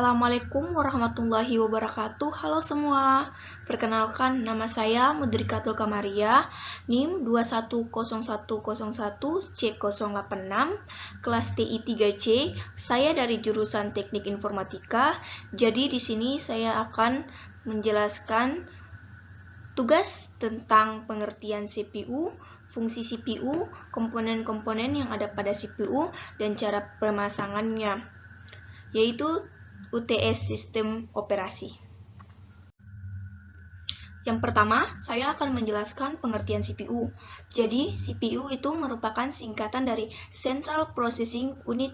Assalamualaikum warahmatullahi wabarakatuh. Halo semua. Perkenalkan, nama saya Mudrikatul Kamaria, NIM 210101C086, kelas TI 3C. Saya dari jurusan Teknik Informatika. Jadi di sini saya akan menjelaskan tugas tentang pengertian CPU, fungsi CPU, komponen-komponen yang ada pada CPU, dan cara pemasangannya, yaitu UTS sistem operasi. Yang pertama, saya akan menjelaskan pengertian CPU. Jadi, CPU itu merupakan singkatan dari Central Processing Unit.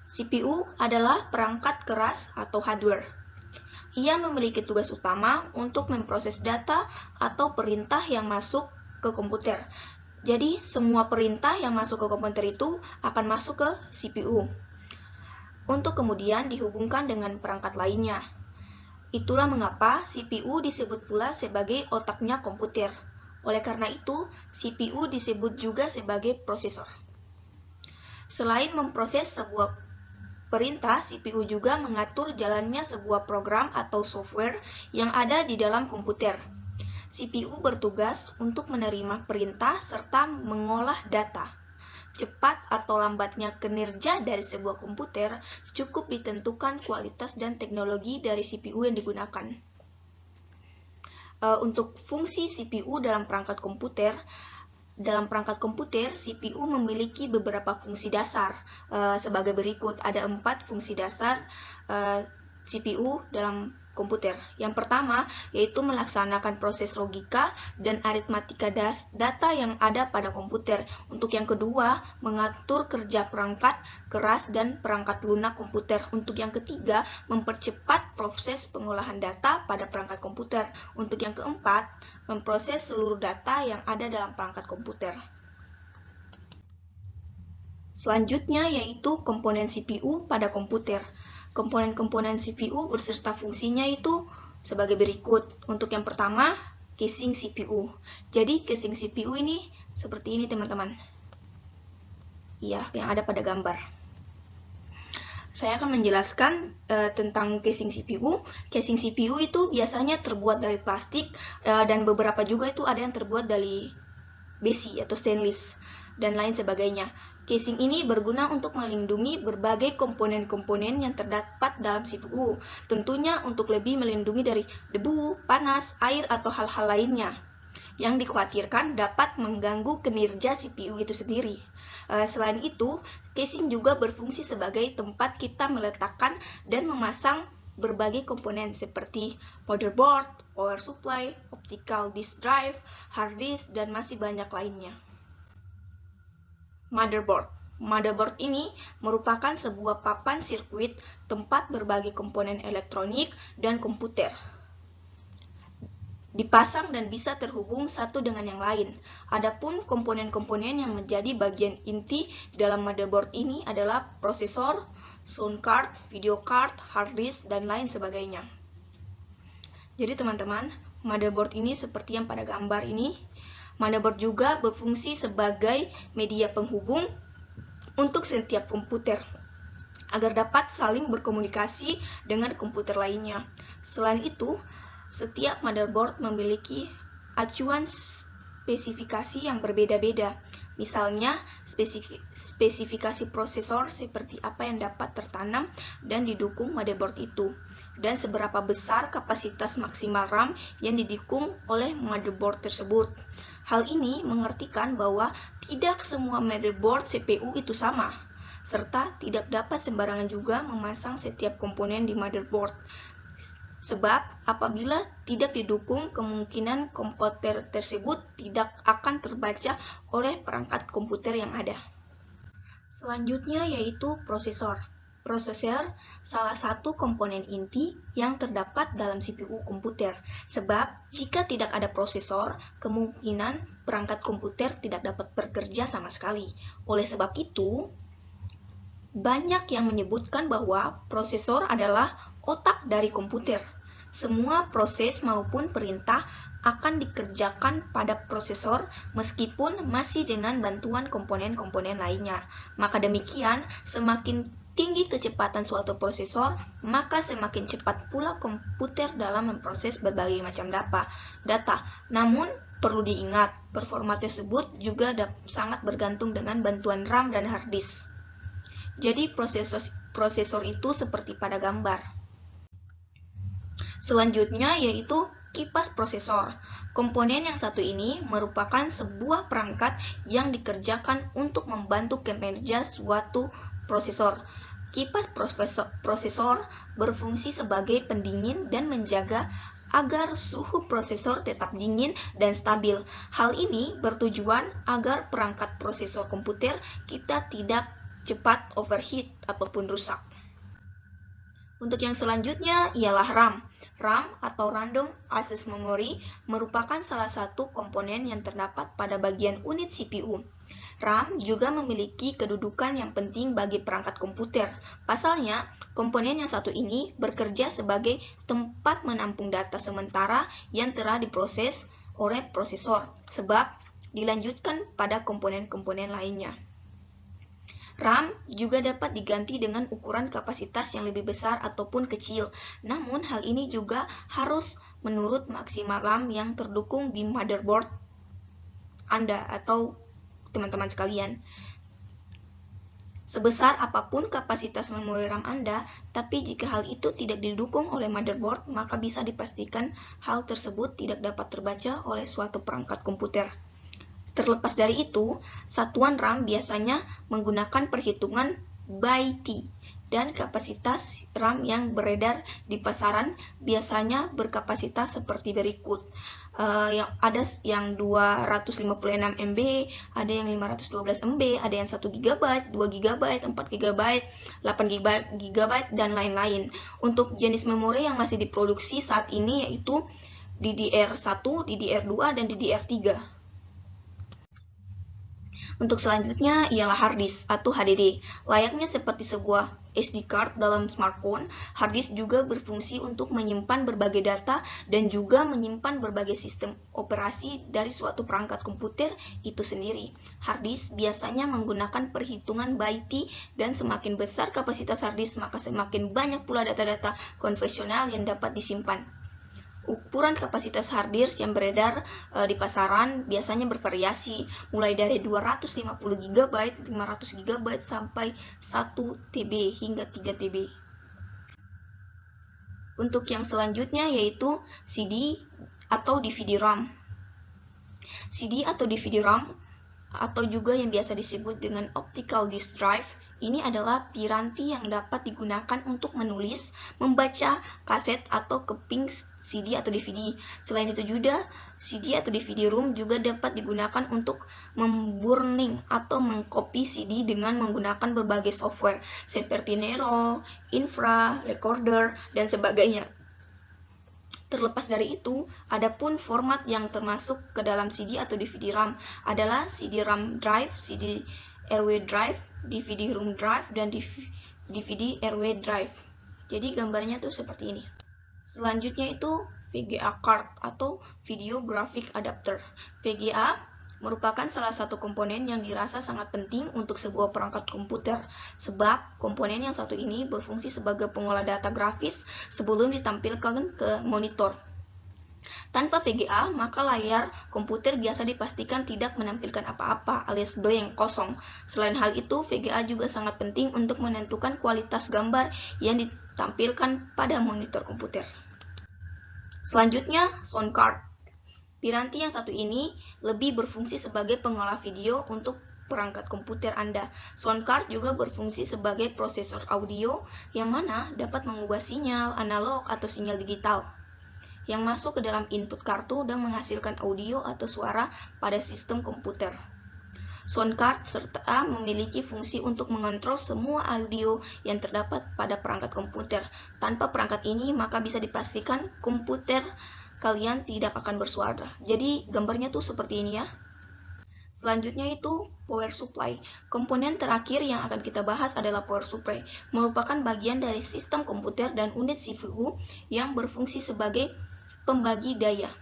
CPU adalah perangkat keras atau hardware. Ia memiliki tugas utama untuk memproses data atau perintah yang masuk ke komputer. Jadi, semua perintah yang masuk ke komputer itu akan masuk ke CPU, untuk kemudian dihubungkan dengan perangkat lainnya. Itulah mengapa CPU disebut pula sebagai otaknya komputer. Oleh karena itu, CPU disebut juga sebagai prosesor. Selain memproses sebuah perintah, CPU juga mengatur jalannya sebuah program atau software yang ada di dalam komputer. CPU bertugas untuk menerima perintah serta mengolah data. Cepat atau lambatnya kinerja dari sebuah komputer cukup ditentukan kualitas dan teknologi dari CPU yang digunakan. Untuk fungsi CPU dalam perangkat komputer, CPU memiliki beberapa fungsi dasar sebagai berikut. Ada 4 fungsi dasar CPU dalam komputer. Yang pertama yaitu melaksanakan proses logika dan aritmatika data yang ada pada komputer. Untuk yang kedua, mengatur kerja perangkat keras dan perangkat lunak komputer. Untuk yang ketiga, mempercepat proses pengolahan data pada perangkat komputer. Untuk yang keempat, memproses seluruh data yang ada dalam perangkat komputer. Selanjutnya yaitu komponen CPU pada komputer. Komponen-komponen CPU beserta fungsinya itu sebagai berikut. Untuk yang pertama, casing CPU. Jadi casing CPU ini seperti ini teman-teman. Iya, yang ada pada gambar. Saya akan menjelaskan tentang casing CPU. Casing CPU itu biasanya terbuat dari plastik dan beberapa juga itu ada yang terbuat dari besi atau stainless dan lain sebagainya. Casing ini berguna untuk melindungi berbagai komponen-komponen yang terdapat dalam CPU, tentunya untuk lebih melindungi dari debu, panas, air, atau hal-hal lainnya yang dikhawatirkan dapat mengganggu kinerja CPU itu sendiri. Selain itu, casing juga berfungsi sebagai tempat kita meletakkan dan memasang berbagai komponen seperti motherboard, power supply, optical disk drive, hard disk, dan masih banyak lainnya. Motherboard ini merupakan sebuah papan sirkuit tempat berbagai komponen elektronik dan komputer dipasang dan bisa terhubung satu dengan yang lain. Adapun komponen-komponen yang menjadi bagian inti dalam motherboard ini adalah prosesor, sound card, video card, hard disk, dan lain sebagainya. Jadi teman-teman, motherboard ini seperti yang pada gambar ini. Motherboard juga berfungsi sebagai media penghubung untuk setiap komputer agar dapat saling berkomunikasi dengan komputer lainnya. Selain itu, setiap motherboard memiliki acuan spesifikasi yang berbeda-beda. Misalnya, spesifikasi prosesor seperti apa yang dapat tertanam dan didukung motherboard itu, dan seberapa besar kapasitas maksimal RAM yang didukung oleh motherboard tersebut. Hal ini mengartikan bahwa tidak semua motherboard CPU itu sama, serta tidak dapat sembarangan juga memasang setiap komponen di motherboard. Sebab apabila tidak didukung, kemungkinan komputer tersebut tidak akan terbaca oleh perangkat komputer yang ada. Selanjutnya yaitu prosesor. Prosesor salah satu komponen inti yang terdapat dalam CPU komputer. Sebab jika tidak ada prosesor, kemungkinan perangkat komputer tidak dapat bekerja sama sekali. Oleh sebab itu, banyak yang menyebutkan bahwa prosesor adalah otak dari komputer. Semua proses maupun perintah akan dikerjakan pada prosesor meskipun masih dengan bantuan komponen-komponen lainnya. Maka demikian, semakin tinggi kecepatan suatu prosesor, maka semakin cepat pula komputer dalam memproses berbagai macam data. Namun, perlu diingat, performa tersebut juga sangat bergantung dengan bantuan RAM dan hard disk. Jadi, prosesor itu seperti pada gambar. Selanjutnya yaitu kipas prosesor. Komponen yang satu ini merupakan sebuah perangkat yang dikerjakan untuk membantu kinerja suatu prosesor. Kipas prosesor berfungsi sebagai pendingin dan menjaga agar suhu prosesor tetap dingin dan stabil. Hal ini bertujuan agar perangkat prosesor komputer kita tidak cepat overheat ataupun rusak. Untuk yang selanjutnya ialah RAM. RAM atau Random Access Memory merupakan salah satu komponen yang terdapat pada bagian unit CPU. RAM juga memiliki kedudukan yang penting bagi perangkat komputer. Pasalnya, komponen yang satu ini bekerja sebagai tempat menampung data sementara yang telah diproses oleh prosesor, sebab dilanjutkan pada komponen-komponen lainnya. RAM juga dapat diganti dengan ukuran kapasitas yang lebih besar ataupun kecil. Namun, hal ini juga harus menurut maksimal RAM yang terdukung di motherboard Anda atau teman-teman sekalian. Sebesar apapun kapasitas memori RAM Anda, tapi jika hal itu tidak didukung oleh motherboard, maka bisa dipastikan hal tersebut tidak dapat terbaca oleh suatu perangkat komputer. Terlepas dari itu, satuan RAM biasanya menggunakan perhitungan byte, dan kapasitas RAM yang beredar di pasaran biasanya berkapasitas seperti berikut. Yang ada yang 256 MB, ada yang 512 MB, ada yang 1 GB, 2 GB, 4 GB, 8 GB, dan lain-lain. Untuk jenis memori yang masih diproduksi saat ini yaitu DDR1, DDR2, dan DDR3. Untuk selanjutnya ialah hard disk atau HDD. Layaknya seperti sebuah SD card dalam smartphone, hard disk juga berfungsi untuk menyimpan berbagai data dan juga menyimpan berbagai sistem operasi dari suatu perangkat komputer itu sendiri. Hard disk biasanya menggunakan perhitungan byte dan semakin besar kapasitas hard disk maka semakin banyak pula data-data konvensional yang dapat disimpan. Ukuran kapasitas hard disk yang beredar di pasaran biasanya bervariasi, mulai dari 250 GB, 500 GB, sampai 1 TB hingga 3 TB. Untuk yang selanjutnya yaitu CD atau DVD-ROM. CD atau DVD-ROM atau juga yang biasa disebut dengan optical disk drive, ini adalah piranti yang dapat digunakan untuk menulis, membaca kaset atau keping CD atau DVD. Selain itu juga, CD atau DVD-ROM juga dapat digunakan untuk memburning atau mengcopy CD dengan menggunakan berbagai software seperti Nero, Infra, Recorder, dan sebagainya. Terlepas dari itu, adapun format yang termasuk ke dalam CD atau DVD-ROM adalah CD-ROM drive, CD-RW drive, DVD-ROM drive, dan DVD-RW drive. Jadi gambarnya tuh seperti ini. Selanjutnya itu VGA card atau Video Graphic Adapter. VGA merupakan salah satu komponen yang dirasa sangat penting untuk sebuah perangkat komputer, sebab komponen yang satu ini berfungsi sebagai pengolah data grafis sebelum ditampilkan ke monitor. Tanpa VGA, maka layar komputer biasa dipastikan tidak menampilkan apa-apa alias blank, kosong. Selain hal itu, VGA juga sangat penting untuk menentukan kualitas gambar yang ditampilkan pada monitor komputer. Selanjutnya, sound card. Piranti yang satu ini lebih berfungsi sebagai pengolah video untuk perangkat komputer Anda. Sound card juga berfungsi sebagai prosesor audio yang mana dapat mengubah sinyal analog atau sinyal digital yang masuk ke dalam input kartu dan menghasilkan audio atau suara pada sistem komputer. Sound card serta memiliki fungsi untuk mengontrol semua audio yang terdapat pada perangkat komputer. Tanpa perangkat ini, maka bisa dipastikan komputer kalian tidak akan bersuara. Jadi gambarnya tuh seperti ini ya. Selanjutnya itu power supply. Komponen terakhir yang akan kita bahas adalah power supply. Merupakan bagian dari sistem komputer dan unit CPU yang berfungsi sebagai pembagi daya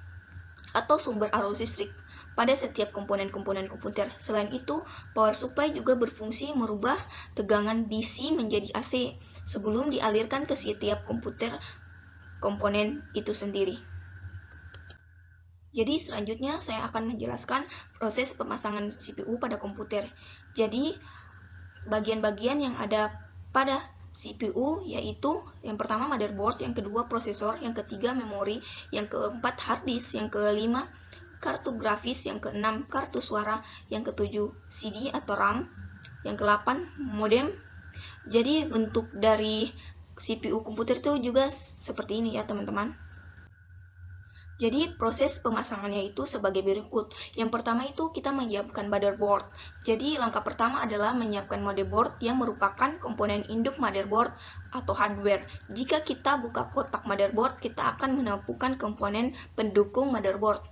atau sumber arus listrik. pada setiap komponen-komponen komputer. Selain itu, power supply juga berfungsi merubah tegangan DC menjadi AC sebelum dialirkan ke setiap komponen itu sendiri. Jadi selanjutnya saya akan menjelaskan proses pemasangan CPU pada komputer. Jadi bagian-bagian yang ada pada CPU yaitu yang pertama motherboard, yang kedua prosesor, yang ketiga memori, yang keempat hard disk, yang kelima kartu grafis, yang keenam kartu suara, yang ketujuh CD atau RAM, yang ke-8 modem. Jadi bentuk dari CPU komputer itu juga seperti ini ya teman-teman. Jadi proses pemasangannya itu sebagai berikut. Yang pertama itu kita menyiapkan motherboard. Jadi langkah pertama adalah menyiapkan motherboard yang merupakan komponen induk motherboard atau hardware. Jika kita buka kotak motherboard, kita akan menemukan komponen pendukung motherboard.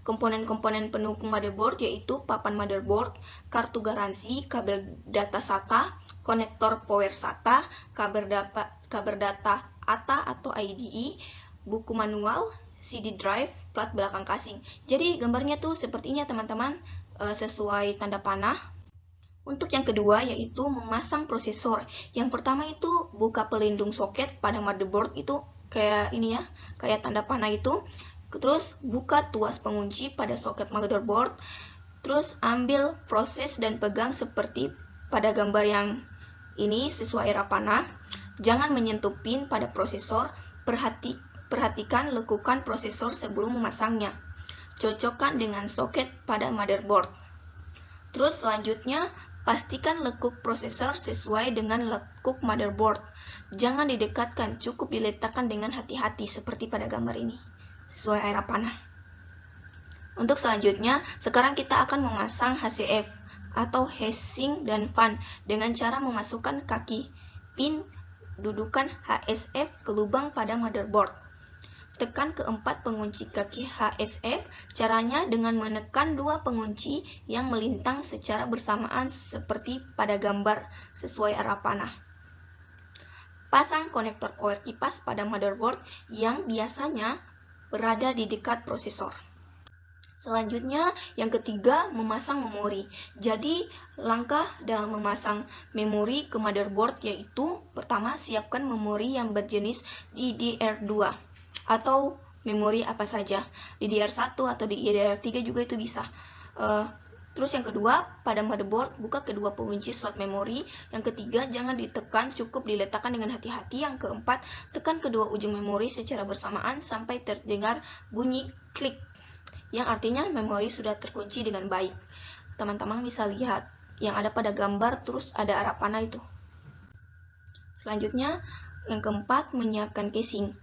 Komponen-komponen pendukung motherboard yaitu papan motherboard, kartu garansi, kabel data SATA, konektor power SATA, kabel data ATA atau IDE, buku manual, CD drive, plat belakang casing. Jadi gambarnya tuh sepertinya teman-teman sesuai tanda panah. Untuk yang kedua yaitu memasang prosesor. Yang pertama itu buka pelindung soket pada motherboard itu kayak ini ya, kayak tanda panah itu. Terus buka tuas pengunci pada soket motherboard. Terus ambil proses dan pegang seperti pada gambar yang ini sesuai arah panah. Jangan menyentuh pin pada prosesor. Perhatikan lekukan prosesor sebelum memasangnya. Cocokkan dengan soket pada motherboard. Terus selanjutnya, pastikan lekuk prosesor sesuai dengan lekuk motherboard. Jangan didekatkan, cukup diletakkan dengan hati-hati seperti pada gambar ini, sesuai arah panah. Untuk selanjutnya, sekarang kita akan memasang HCF atau heatsink dan fan dengan cara memasukkan kaki pin dudukan HSF ke lubang pada motherboard. Tekan keempat pengunci kaki HSF, caranya dengan menekan dua pengunci yang melintang secara bersamaan seperti pada gambar sesuai arah panah. Pasang konektor power kipas pada motherboard yang biasanya berada di dekat prosesor. Selanjutnya, yang ketiga, memasang memori. Jadi, langkah dalam memasang memori ke motherboard yaitu pertama, siapkan memori yang berjenis DDR2 atau memori apa saja, DDR1 atau DDR3 juga itu bisa. Terus yang kedua, pada motherboard buka kedua pengunci slot memori. Yang ketiga, jangan ditekan, cukup diletakkan dengan hati-hati. Yang keempat, tekan kedua ujung memori secara bersamaan sampai terdengar bunyi klik, yang artinya memori sudah terkunci dengan baik. Teman-teman bisa lihat yang ada pada gambar, terus ada arah panah itu. Selanjutnya, yang keempat, menyiapkan casing.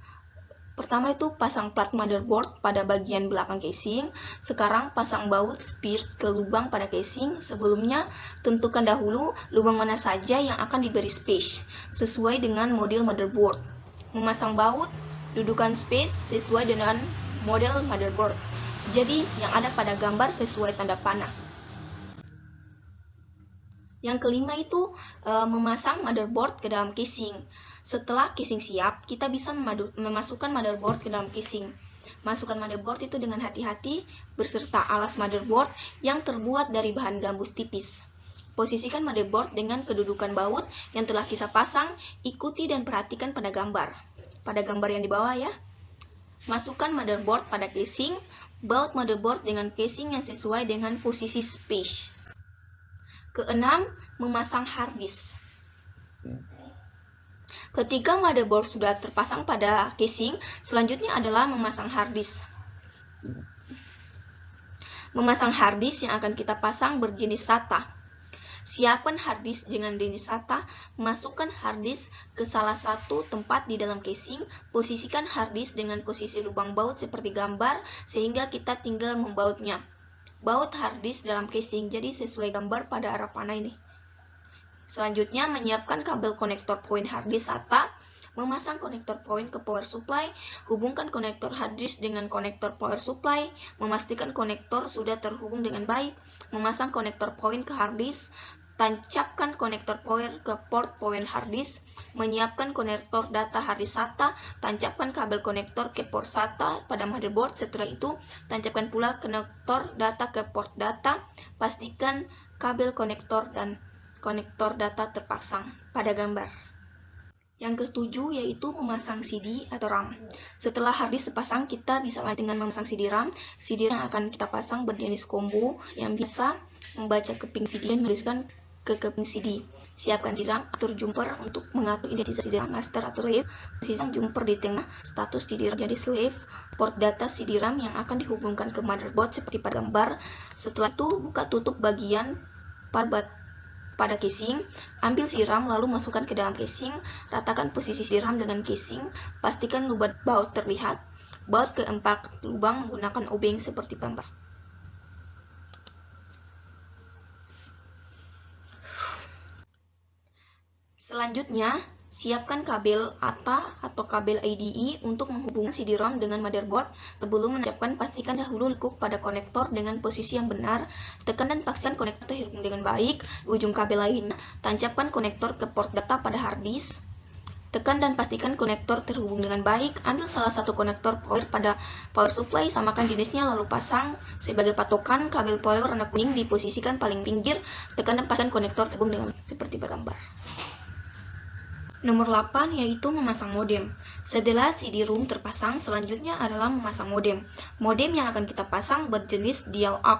Pertama itu pasang plat motherboard pada bagian belakang casing. Sekarang pasang baut spears ke lubang pada casing. Sebelumnya tentukan dahulu lubang mana saja yang akan diberi space sesuai dengan model motherboard. Memasang baut, dudukan space sesuai dengan model motherboard. Jadi yang ada pada gambar sesuai tanda panah. Yang kelima itu memasang motherboard ke dalam casing. Setelah casing siap, kita bisa memasukkan motherboard ke dalam casing. Masukkan motherboard itu dengan hati-hati beserta alas motherboard yang terbuat dari bahan gambus tipis. Posisikan motherboard dengan kedudukan baut yang telah kita pasang, ikuti dan perhatikan pada gambar. Pada gambar yang di bawah ya. Masukkan motherboard pada casing, baut motherboard dengan casing yang sesuai dengan posisi space. Keenam, memasang hard disk. Ketika motherboard sudah terpasang pada casing, selanjutnya adalah memasang hard disk. Memasang hard disk yang akan kita pasang berjenis SATA. Siapkan hard disk dengan jenis SATA, masukkan hard disk ke salah satu tempat di dalam casing, posisikan hard disk dengan posisi lubang baut seperti gambar, sehingga kita tinggal membautnya. Baut hard disk dalam casing, jadi sesuai gambar pada arah panah ini. Selanjutnya, menyiapkan kabel konektor poin hard disk SATA, memasang konektor poin ke power supply, hubungkan konektor hard disk dengan konektor power supply, memastikan konektor sudah terhubung dengan baik, memasang konektor poin ke hard disk, tancapkan konektor power ke port power hard disk, menyiapkan konektor data hard disk SATA, tancapkan kabel konektor ke port SATA pada motherboard. Setelah itu, tancapkan pula konektor data ke port data, pastikan kabel konektor dan konektor data terpasang pada gambar. Yang ketujuh yaitu memasang CD atau RAM. Setelah hard disk terpasang, kita bisa lanjut dengan memasang CD RAM. CD RAM akan kita pasang berjenis combo yang bisa membaca keping video dan menuliskan ke keping CD. Siapkan CD RAM, atur jumper untuk mengatur identitas CD RAM master atau slave. Posisikan jumper di tengah, status CD RAM jadi slave, port data CD RAM yang akan dihubungkan ke motherboard seperti pada gambar. Setelah itu, buka tutup bagian pada casing, ambil CD RAM lalu masukkan ke dalam casing, ratakan posisi CD RAM dengan casing, pastikan lubang baut terlihat, baut ke 4 lubang menggunakan obeng seperti gambar. Selanjutnya, siapkan kabel ATA atau kabel IDE untuk menghubungkan CD-ROM dengan motherboard. Sebelum menancapkan, pastikan dahulu lekuk pada konektor dengan posisi yang benar. Tekan dan pastikan konektor terhubung dengan baik. Ujung kabel lainnya, tancapkan konektor ke port data pada hard disk. Tekan dan pastikan konektor terhubung dengan baik. Ambil salah satu konektor power pada power supply, samakan jenisnya lalu pasang. Sebagai patokan, kabel power warna kuning diposisikan paling pinggir. Tekan dan pastikan konektor terhubung dengan seperti pada gambar. Nomor 8 yaitu memasang modem. Setelah CD-ROM terpasang, selanjutnya adalah memasang modem. Modem yang akan kita pasang berjenis dial-up.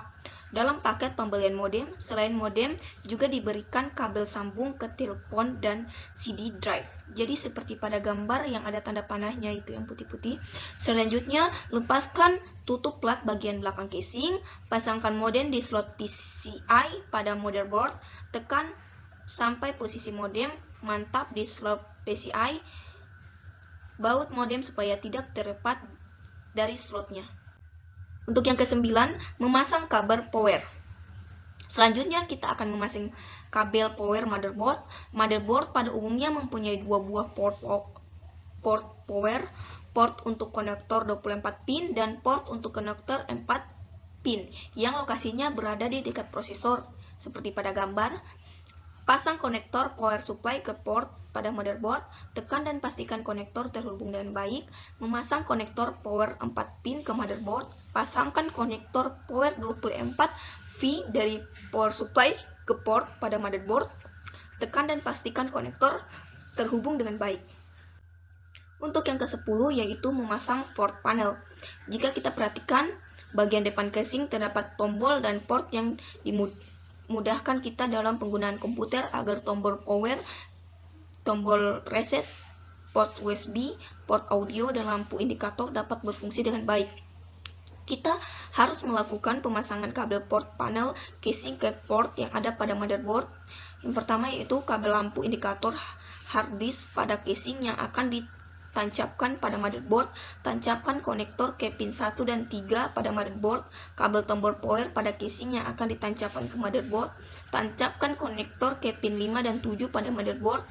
Dalam paket pembelian modem, selain modem juga diberikan kabel sambung ke telepon dan CD drive. Jadi seperti pada gambar yang ada tanda panahnya itu yang putih-putih. Selanjutnya, lepaskan tutup plat bagian belakang casing, pasangkan modem di slot PCI pada motherboard, tekan sampai posisi modem mantap di slot PCI, baut modem supaya tidak terlepas dari slotnya. Untuk yang ke-9, memasang kabel power. Selanjutnya kita akan memasang kabel power motherboard. Motherboard pada umumnya mempunyai dua buah port power, port untuk konektor 24 pin dan port untuk konektor 4 pin yang lokasinya berada di dekat prosesor seperti pada gambar. Pasang konektor power supply ke port pada motherboard, tekan dan pastikan konektor terhubung dengan baik. Memasang konektor power 4 pin ke motherboard, pasangkan konektor power 24V dari power supply ke port pada motherboard, tekan dan pastikan konektor terhubung dengan baik. Untuk yang ke-10 yaitu memasang port panel. Jika kita perhatikan, bagian depan casing terdapat tombol dan port yang mudahkan kita dalam penggunaan komputer agar tombol power, tombol reset, port USB, port audio, dan lampu indikator dapat berfungsi dengan baik. Kita harus melakukan pemasangan kabel port panel casing ke port yang ada pada motherboard. Yang pertama yaitu kabel lampu indikator hard disk pada casing yang akan ditancapkan pada motherboard. Tancapkan konektor ke pin 1 dan 3 pada motherboard. Kabel tombol power pada casing yang akan ditancapkan ke motherboard. Tancapkan konektor ke pin 5 dan 7 pada motherboard.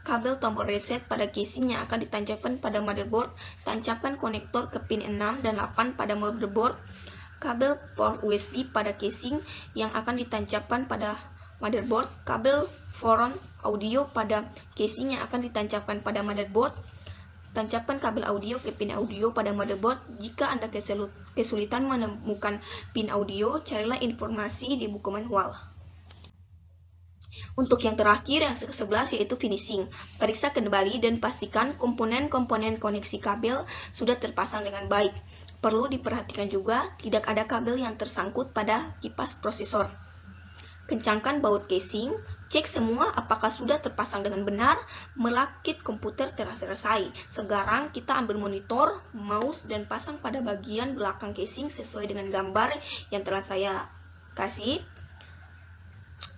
Kabel tombol reset pada casing yang akan ditancapkan pada motherboard. Tancapkan konektor ke pin 6 dan 8 pada motherboard. Kabel port USB pada casing yang akan ditancapkan pada motherboard. Kabel front audio pada casing yang akan ditancapkan pada motherboard. Tancapkan kabel audio ke pin audio pada motherboard. Jika Anda kesulitan menemukan pin audio, carilah informasi di buku manual. Untuk yang terakhir, yang ke-11 yaitu finishing. Periksa kembali dan pastikan komponen-komponen koneksi kabel sudah terpasang dengan baik. Perlu diperhatikan juga tidak ada kabel yang tersangkut pada kipas prosesor. Kencangkan baut casing, cek semua apakah sudah terpasang dengan benar. Merakit komputer telah selesai. Sekarang kita ambil monitor, mouse, dan pasang pada bagian belakang casing sesuai dengan gambar yang telah saya kasih.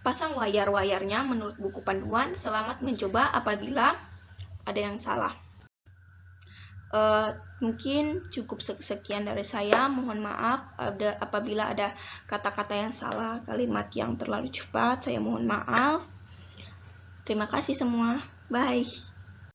Pasang wayar-wayarnya menurut buku panduan. Selamat mencoba apabila ada yang salah. Mungkin cukup sekian dari saya. Mohon maaf apabila ada kata-kata yang salah, kalimat yang terlalu cepat. Saya mohon maaf. Terima kasih semua. Bye.